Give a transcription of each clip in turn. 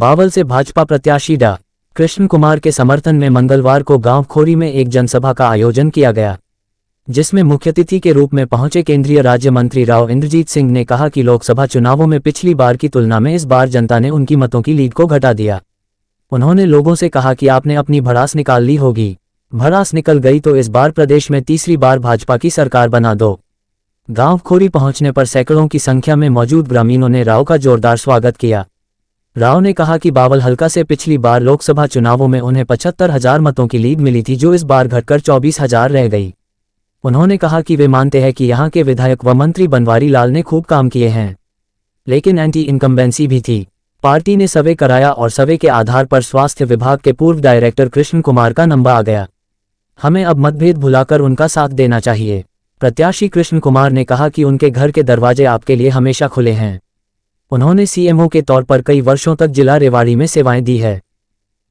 बावल से भाजपा प्रत्याशी डा. कृष्ण कुमार के समर्थन में मंगलवार को गांव खोरी में एक जनसभा का आयोजन किया गया, जिसमें मुख्य अतिथि के रूप में पहुंचे केंद्रीय राज्य मंत्री राव इंद्रजीत सिंह ने कहा कि लोकसभा चुनावों में पिछली बार की तुलना में इस बार जनता ने उनकी मतों की लीड को घटा दिया। उन्होंने लोगों से कहा कि आपने अपनी भड़ास निकाल ली होगी, भड़ास निकल गई तो इस बार प्रदेश में तीसरी बार भाजपा की सरकार बना दो। गांव खोरी पहुंचने पर सैकड़ों की संख्या में मौजूद ग्रामीणों ने राव का जोरदार स्वागत किया। राव ने कहा कि बावल हलका से पिछली बार लोकसभा चुनावों में उन्हें 75,000 मतों की लीड मिली थी, जो इस बार घटकर 24,000 रह गई। उन्होंने कहा कि वे मानते हैं कि यहां के विधायक व मंत्री बनवारी लाल ने खूब काम किए हैं, लेकिन एंटी इनकम्बेंसी भी थी। पार्टी ने सर्वे कराया और सर्वे के आधार पर स्वास्थ्य विभाग के पूर्व डायरेक्टर कृष्ण कुमार का नंबर आ गया। हमें अब मतभेद भुलाकर उनका साथ देना चाहिए। प्रत्याशी कृष्ण कुमार ने कहा कि उनके घर के दरवाजे आपके लिए हमेशा खुले हैं। उन्होंने सीएमओ के तौर पर कई वर्षों तक जिला रेवाड़ी में सेवाएं दी है।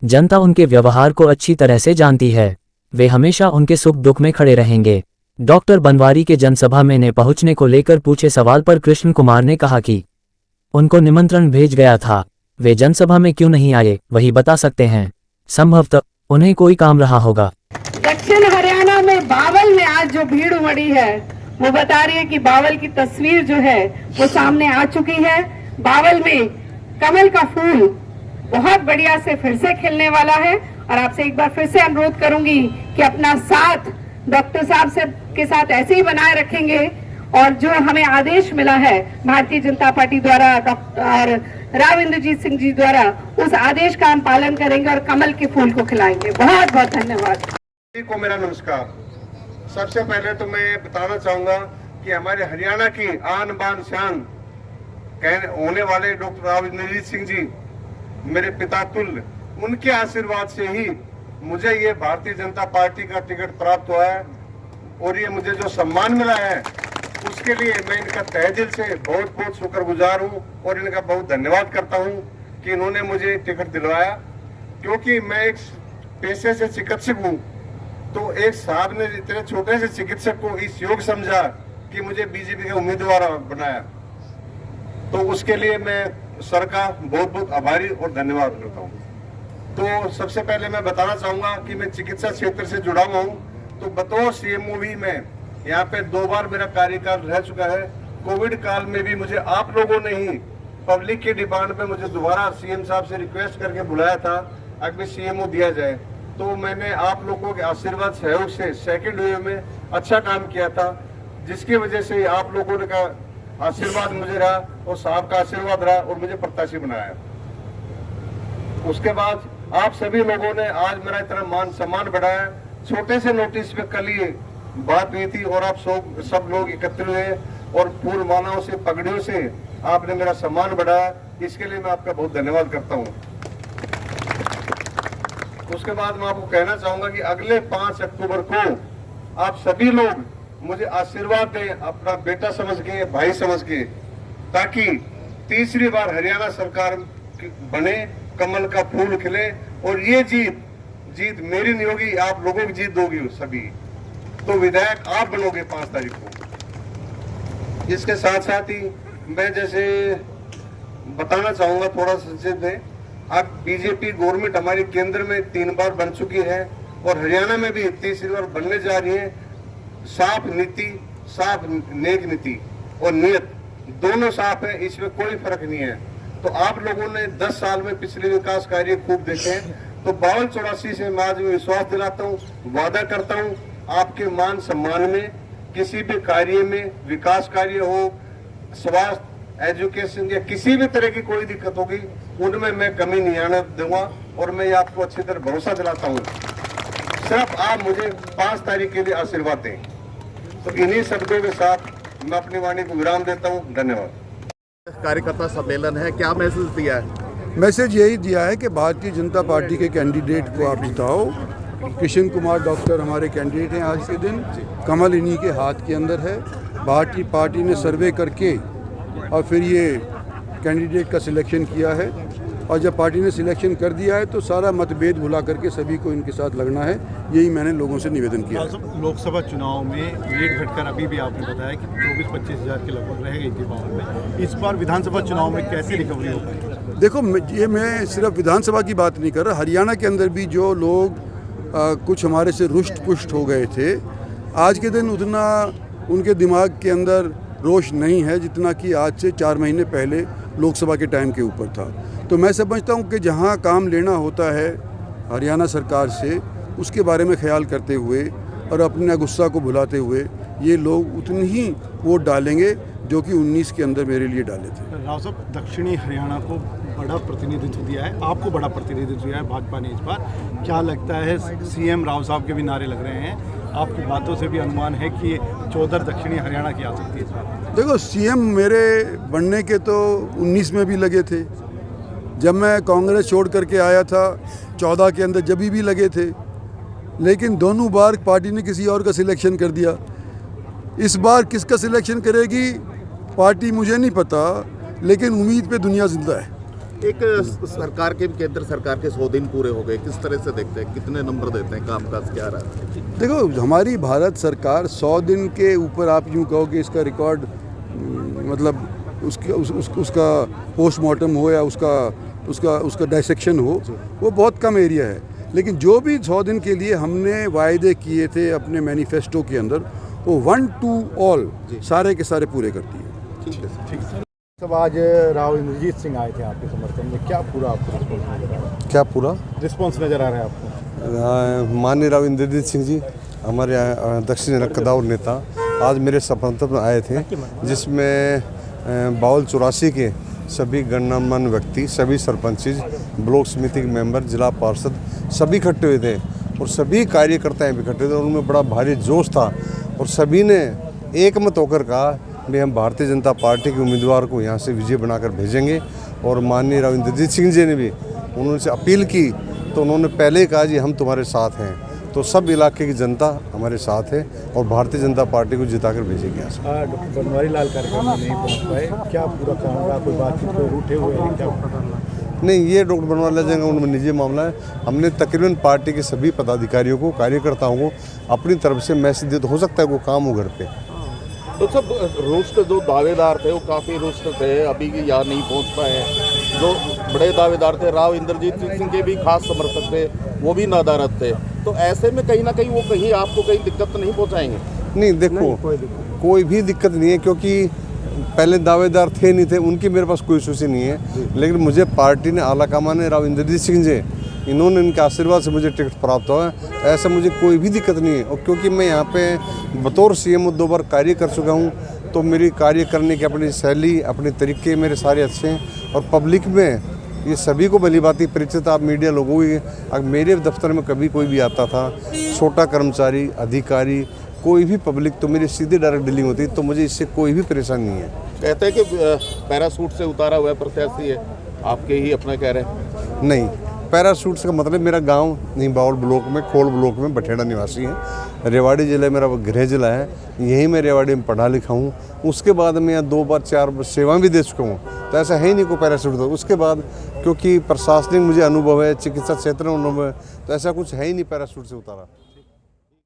जनता उनके व्यवहार को अच्छी तरह से जानती है। वे हमेशा उनके सुख दुख में खड़े रहेंगे। डॉक्टर बनवारी के जनसभा में न पहुंचने को लेकर पूछे सवाल पर कृष्ण कुमार ने कहा कि उनको निमंत्रण भेज गया था, वे जनसभा में क्यों नहीं आए वही बता सकते हैं। संभवतः उन्हें कोई काम रहा होगा। दक्षिण हरियाणा में बावल में आज जो भीड़ उमड़ी है वो बता रही है कि बावल की तस्वीर जो है वो सामने आ चुकी है। बावल में कमल का फूल बहुत बढ़िया से फिर से खिलने वाला है और आपसे एक बार फिर से अनुरोध करूंगी कि अपना साथ डॉक्टर साहब से के साथ ऐसे ही बनाए रखेंगे और जो हमें आदेश मिला है भारतीय जनता पार्टी द्वारा डॉक्टर राव इंद्रजीत सिंह जी द्वारा, उस आदेश का हम पालन करेंगे और कमल के फूल को खिलाएंगे। बहुत बहुत धन्यवाद। को मेरा नमस्कार। सबसे पहले तो मैं बताना चाहूंगा कि हमारे हरियाणा की आन बान शान होने वाले डॉक्टर राव इंद्रजीत सिंह जी मेरे पिता तुल्य, उनके आशीर्वाद से ही मुझे ये भारतीय जनता पार्टी का टिकट प्राप्त हुआ है और ये मुझे जो सम्मान मिला है उसके लिए मैं इनका तहे दिल से बहुत बहुत शुक्रगुजार हूँ और इनका बहुत धन्यवाद करता हूँ कि इन्होंने मुझे टिकट दिलवाया। क्योंकि मैं एक पेशे से चिकित्सक हूँ, तो एक साहब ने इतने छोटे से चिकित्सक को इस योग समझा कि मुझे बीजेपी का उम्मीदवार बनाया, तो उसके लिए मैं सर का बहुत बहुत आभारी और धन्यवाद करता हूँ। तो सबसे पहले मैं बताना चाहूंगा कि मैं चिकित्सा क्षेत्र से जुड़ा हुआ हूँ, तो बतौर सीएमओ भी मैं यहाँ पे 2 बार मेरा कार्यकाल रह चुका है। कोविड काल में भी मुझे आप लोगों ने ही पब्लिक की डिमांड पे मुझे दोबारा सीएम साहब से रिक्वेस्ट करके बुलाया था अगर सीएमओ दिया जाए, तो मैंने आप लोगों के आशीर्वाद सहयोग से सेकेंड वेव में अच्छा काम किया था, जिसकी वजह से आप लोगों ने का आशीर्वाद मुझे रहा और साहब का आशीर्वाद रहा और मुझे प्रत्याशी बनाया। उसके बाद आप सभी लोगों ने आज मेरा इतना मान सम्मान बढ़ाया। छोटे से नोटिस पे कल ये बात हुई थी और आप सब लोग एकत्र हुए और फूल मालाओं से पगड़ियों से आपने मेरा सम्मान बढ़ाया, इसके लिए मैं आपका बहुत धन्यवाद करता हूँ। उसके बाद मैं आपको कहना चाहूंगा कि अगले 5 अक्टूबर को आप सभी लोग मुझे आशीर्वाद दें, अपना बेटा समझ के, भाई समझ के, ताकि तीसरी बार हरियाणा सरकार बने, कमल का फूल खिले और ये जीत मेरी नहीं होगी, आप लोगों की जीत होगी सभी। तो विधायक आप बनोगे 5 तारीख को। इसके साथ साथ ही मैं जैसे बताना चाहूंगा थोड़ा संक्षिप्त है, अब बीजेपी गवर्नमेंट हमारी केंद्र में 3 बार बन चुकी है और हरियाणा में भी तीसरी बार बनने जा रही है। साफ नीति, साफ नेक नीति और नियत दोनों साफ है, इसमें कोई फर्क नहीं है। तो आप लोगों ने 10 साल में पिछले विकास कार्य खूब देखे हैं, तो 52-84 से मैं आज विश्वास दिलाता हूँ, वादा करता हूँ आपके मान सम्मान में किसी भी कार्य में, विकास कार्य हो, स्वास्थ्य, एजुकेशन या किसी भी तरह की कोई दिक्कत होगी उनमें मैं कमी नहीं आने दूंगा और मैं आपको अच्छी तरह भरोसा दिलाता हूँ। सिर्फ आप मुझे 5 तारीख के लिए आशीर्वाद दें। तो इन्हीं शब्दों के साथ मैं अपनी वाणी को विराम देता हूँ। धन्यवाद। कार्यकर्ता सम्मेलन है, क्या मैसेज दिया है? मैसेज यही दिया है कि भारतीय जनता पार्टी के कैंडिडेट को आप जिताओ। कृष्ण कुमार डॉक्टर हमारे कैंडिडेट हैं। आज के दिन कमल इन्हीं के हाथ के अंदर है। भारतीय पार्टी ने सर्वे करके और फिर ये कैंडिडेट का सिलेक्शन किया है और जब पार्टी ने सिलेक्शन कर दिया है तो सारा मतभेद भुला करके सभी को इनके साथ लगना है, यही मैंने लोगों से निवेदन किया है। लोकसभा चुनाव में लीड घटकर अभी भी आपने बताया कि 24-25 हज़ार के लगभग रह गई थी बावल में। इस बार विधानसभा चुनाव में कैसे रिकवरी हो पाएगी? देखो ये मैं सिर्फ विधानसभा की बात नहीं कर रहा, हरियाणा के अंदर भी जो लोग कुछ हमारे से रुष्ट पुष्ट हो गए थे, आज के दिन उतना उनके दिमाग के अंदर रोष नहीं है जितना कि आज से 4 महीने पहले लोकसभा के टाइम के ऊपर था। तो मैं समझता हूँ कि जहाँ काम लेना होता है हरियाणा सरकार से, उसके बारे में ख्याल करते हुए और अपने गुस्सा को भुलाते हुए ये लोग उतनी ही वोट डालेंगे जो कि 19 के अंदर मेरे लिए डाले थे। राव साहब, दक्षिणी हरियाणा को बड़ा प्रतिनिधित्व दिया है, आपको बड़ा प्रतिनिधित्व दिया है भाजपा ने इस बार। क्या लगता है, सीएम राव साहब के भी नारे लग रहे हैं, आपकी बातों से भी अनुमान है कि चौधर दक्षिणी हरियाणा की आ सकती है इस बार? देखो, सीएम मेरे बनने के तो 19 में भी लगे थे, जब मैं कांग्रेस छोड़ करके आया था 14 के अंदर जब भी लगे थे, लेकिन दोनों बार पार्टी ने किसी और का सिलेक्शन कर दिया। इस बार किसका सिलेक्शन करेगी पार्टी मुझे नहीं पता, लेकिन उम्मीद पे दुनिया जिंदा है। एक सरकार के, केंद्र सरकार के 100 दिन पूरे हो गए, किस तरह से देखते हैं, कितने नंबर देते हैं, कामकाज क्या रहा है? देखो, हमारी भारत सरकार 100 दिन के ऊपर आप यूँ कहो कि इसका रिकॉर्ड मतलब उसका पोस्टमार्टम हो या उसका डाइसेक्शन हो, वो बहुत कम एरिया है। लेकिन जो भी 100 दिन के लिए हमने वायदे किए थे अपने मैनिफेस्टो के अंदर, वो 1 to all सारे के सारे पूरे करती है। ठीक है। सब आज राव इंद्रजीत सिंह आए थे आपके समर्थन में, क्या पूरा आपको रिस्पॉन्स नजर आ रहा है? क्या पूरा रिस्पॉन्स नजर आ रहा है आपको? माननीय राव इंद्रजीत सिंह जी हमारे दक्षिण कदावर नेता आज मेरे समर्थन में आए थे, जिसमें बाउल 84 के सभी गणमान्य व्यक्ति, सभी सरपंच, ब्लॉक समिति के मेंबर, जिला पार्षद सभी इकट्ठे हुए थे और सभी कार्यकर्ता भी इकट्ठे थे। उनमें बड़ा भारी जोश था और सभी ने एकमत होकर कहा भी हम भारतीय जनता पार्टी के उम्मीदवार को यहाँ से विजय बनाकर भेजेंगे। और माननीय राव इंद्रजीत सिंह जी ने भी उन्होंने अपील की, तो उन्होंने पहले ही कहा जी हम तुम्हारे साथ हैं। तो सब इलाके की जनता हमारे साथ है और भारतीय जनता पार्टी को जिताकर भेजेगी यहाँ से। डॉक्टर बनवारी लाल कार्यक्रम में नहीं पहुँच पाए, क्या पूरा काम रहा? कोई बातचीत को रूठे हुए हैं क्या? नहीं, ये डॉक्टर बनवारी लाल जी का उनमें निजी मामला है। हमने तकरीबन पार्टी के सभी पदाधिकारियों को, कार्यकर्ताओं को अपनी तरफ से मैसेज दिया, तो हो सकता है वो काम हो घर पे। तो सब रुष्ट जो दावेदार थे वो काफ़ी रुष्ट थे, अभी की यहाँ नहीं पहुँच पाए। जो बड़े दावेदार थे, राव इंद्रजीत सिंह के भी खास समर्थक थे, वो भी नादारत थे। तो ऐसे में कहीं ना कहीं वो कहीं आपको कहीं दिक्कत तो नहीं पहुँचाएंगे? नहीं, देखो कोई भी दिक्कत नहीं है, क्योंकि पहले दावेदार थे नहीं थे, उनकी मेरे पास कोई इशू नहीं है। लेकिन मुझे पार्टी ने, आला कमान राव इंद्रजीत सिंह जी, इन्होंने, इनके आशीर्वाद से मुझे टिकट प्राप्त हुआ है। ऐसा मुझे कोई भी दिक्कत नहीं है। और क्योंकि मैं यहाँ पे बतौर सीएम 2 बार कार्य कर चुका हूँ, तो मेरी कार्य करने की अपनी शैली, अपने तरीके मेरे सारे अच्छे हैं। और पब्लिक में ये सभी को भली बात परिचित, आप मीडिया लोगों की, अगर मेरे दफ्तर में कभी कोई भी आता था, छोटा कर्मचारी, अधिकारी, कोई भी पब्लिक, तो मेरी सीधी डायरेक्ट डीलिंग होती, तो मुझे इससे कोई भी परेशानी नहीं है। कहते हैं कि पैरासूट से उतारा हुआ प्रत्याशी है, आपके ही अपना कह रहे हैं? नहीं, पैरासूट का मतलब मेरा गांव नहीं, बाउल ब्लॉक में, खोल ब्लॉक में बठेड़ा निवासी है। रेवाड़ी जिला मेरा गृह जिला है, यहीं मैं रेवाड़ी में पढ़ा लिखा हूँ। उसके बाद मैं यहाँ 2 बार 4 बार सेवा भी दे चुका हूँ, तो ऐसा है ही नहीं कोई पैरासूट। उसके बाद क्योंकि प्रशासनिक मुझे अनुभव है, चिकित्सा क्षेत्र में अनुभव है, तो ऐसा कुछ है ही नहीं पैरासूट से उतारा।